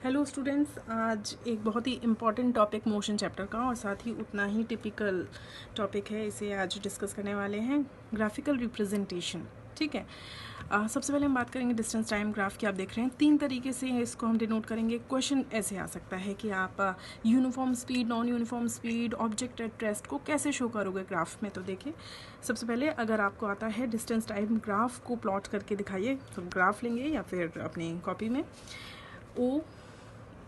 Hello students, आज एक बहुत ही इम्पॉर्टेंट टॉपिक मोशन चैप्टर का और साथ ही उतना ही टिपिकल टॉपिक है। इसे आज डिस्कस करने वाले हैं, ग्राफिकल रिप्रेजेंटेशन। ठीक है। सबसे पहले हम बात करेंगे डिस्टेंस टाइम ग्राफ की। आप देख रहे हैं 3 तरीके से इसको हम डिनोट करेंगे। क्वेश्चन ऐसे आ सकता है कि आप uniform speed, non uniform speed, object at rest को कैसे शो करोगे ग्राफ में। तो देखिए, सबसे पहले अगर आपको आता है डिस्टेंस टाइम ग्राफ को प्लॉट करके दिखाइए, तो ग्राफ लेंगे या फिर अपनी कॉपी में ओ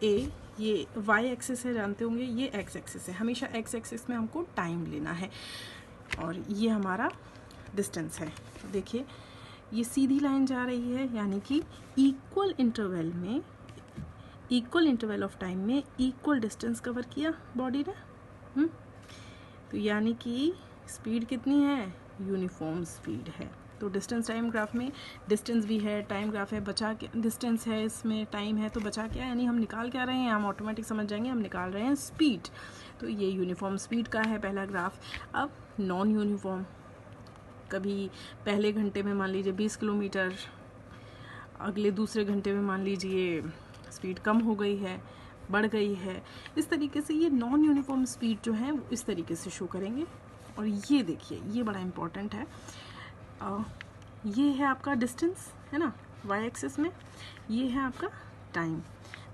ए, ये वाई एक्सिस है, जानते होंगे, ये एक्स एक्सिस है। हमेशा एक्स एक्सिस में हमको टाइम लेना है और ये हमारा डिस्टेंस है। तो देखिए, ये सीधी लाइन जा रही है, यानी कि इक्वल इंटरवल में, इक्वल इंटरवल ऑफ टाइम में इक्वल डिस्टेंस कवर किया बॉडी ने। तो यानी कि स्पीड कितनी है, यूनिफॉर्म स्पीड है। तो डिस्टेंस टाइम ग्राफ में डिस्टेंस भी है, टाइम ग्राफ है, बचा के डिस्टेंस है, इसमें टाइम है, तो बचा क्या, यानी हम निकाल क्या रहे हैं, हम ऑटोमेटिक समझ जाएंगे, हम निकाल रहे हैं स्पीड। तो ये यूनिफॉर्म स्पीड का है पहला ग्राफ। अब नॉन यूनिफॉर्म, कभी पहले घंटे में मान लीजिए 20 किलोमीटर, अगले दूसरे घंटे में मान लीजिए स्पीड कम हो गई है, बढ़ गई है। इस तरीके से ये नॉन यूनिफॉर्म स्पीड जो है वो इस तरीके से शो करेंगे। और ये देखिए, ये बड़ा इम्पॉर्टेंट है। ये है आपका डिस्टेंस, है ना, वाई एक्सिस में। ये है आपका टाइम।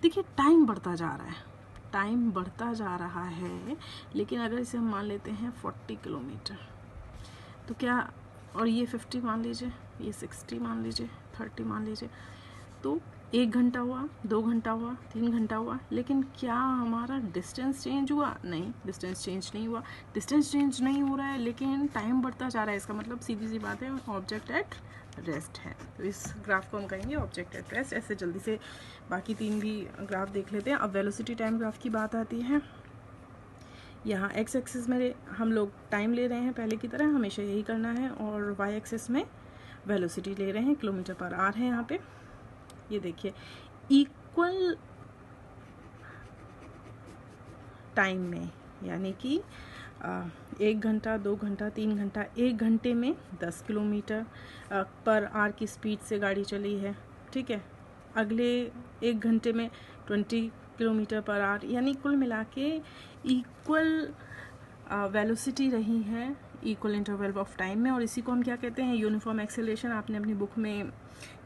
देखिए, टाइम बढ़ता जा रहा है, टाइम बढ़ता जा रहा है, लेकिन अगर इसे हम मान लेते हैं 40 किलोमीटर, तो क्या, और ये 50 मान लीजिए, ये 60 मान लीजिए, 30 मान लीजिए, तो 1 घंटा हुआ, 2 घंटा हुआ, 3 घंटा हुआ, लेकिन क्या हमारा डिस्टेंस चेंज हुआ? नहीं, डिस्टेंस चेंज नहीं हुआ। डिस्टेंस चेंज नहीं हो रहा है, लेकिन टाइम बढ़ता जा रहा है। इसका मतलब सीधी सी बात है, ऑब्जेक्ट एट रेस्ट है। तो इस ग्राफ को हम कहेंगे ऑब्जेक्ट एट रेस्ट। ऐसे जल्दी से बाकी 3 भी ग्राफ देख लेते हैं। अब वेलोसिटी टाइम ग्राफ की बात आती है। यहाँ एक्स एक्सिस में हम लोग टाइम ले रहे हैं, पहले की तरह हमेशा यही करना है, और वाई एक्सिस में वेलोसिटी ले रहे हैं, किलोमीटर पर आवर है यहाँ पे। ये देखिए, इक्वल टाइम में, यानी कि 1 घंटा, 2 घंटा, 3 घंटा, 1 घंटे में 10 किलोमीटर पर आवर की स्पीड से गाड़ी चली है। ठीक है। अगले 1 घंटे में 20 किलोमीटर पर आवर, यानी कुल मिला के इक्वल वेलोसिटी रही है इक्वल इंटरवल ऑफ टाइम में। और इसी को हम क्या कहते हैं, यूनिफॉर्म एक्सेलरेशन। आपने अपनी बुक में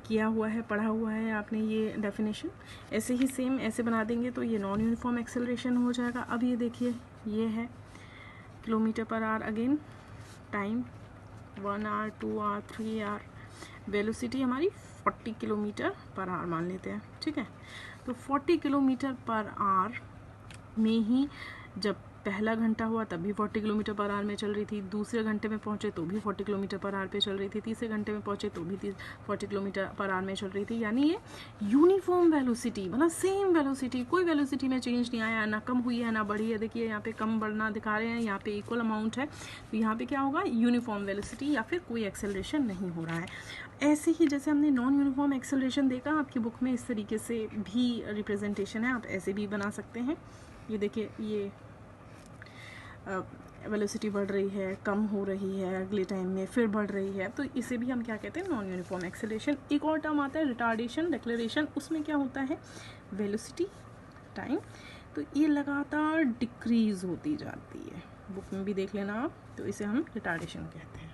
किया हुआ है, पढ़ा हुआ है आपने ये डेफिनेशन। ऐसे ही सेम ऐसे बना देंगे तो ये नॉन यूनिफॉर्म एक्सेलरेशन हो जाएगा। अब ये देखिए, ये है kilometre per hour, again time 1 hour, 2 hour, 3 hour, velocity हमारी 40 किलोमीटर पर आवर मान लेते हैं। ठीक है। तो 40 किलोमीटर पर आवर में ही जब पहला घंटा हुआ तब भी 40 किलोमीटर पर आवर में चल रही थी, दूसरे घंटे में पहुंचे तो भी 40 किलोमीटर पर आवर पे चल रही थी, तीसरे घंटे में पहुंचे तो भी 40 किलोमीटर पर आवर में चल रही थी। यानी ये यूनिफॉर्म वेलोसिटी, मतलब सेम वेलोसिटी, कोई वेलोसिटी में चेंज नहीं आया, ना कम हुई है ना बढ़ी है। देखिए, यहाँ पे कम बढ़ना दिखा रहे हैं, यहाँ पे इक्वल अमाउंट है, तो यहाँ पे क्या होगा, यूनिफॉर्म वेलोसिटी, या फिर कोई एक्सेलरेशन नहीं हो रहा है। ऐसे ही जैसे हमने नॉन यूनिफॉर्म एक्सेलरेशन देखा आपकी बुक में, इस तरीके से भी रिप्रेजेंटेशन है, आप ऐसे भी बना सकते हैं। ये देखिए, ये वेलोसिटी बढ़ रही है, कम हो रही है, अगले टाइम में फिर बढ़ रही है, तो इसे भी हम क्या कहते हैं, नॉन यूनिफॉर्म एक्सेलरेशन। एक और टर्म आता है रिटार्डेशन, डिक्लेरेशन। उसमें क्या होता है, वेलोसिटी टाइम, तो ये लगातार डिक्रीज होती जाती है, बुक में भी देख लेना आप, तो इसे हम रिटार्डेशन कहते हैं।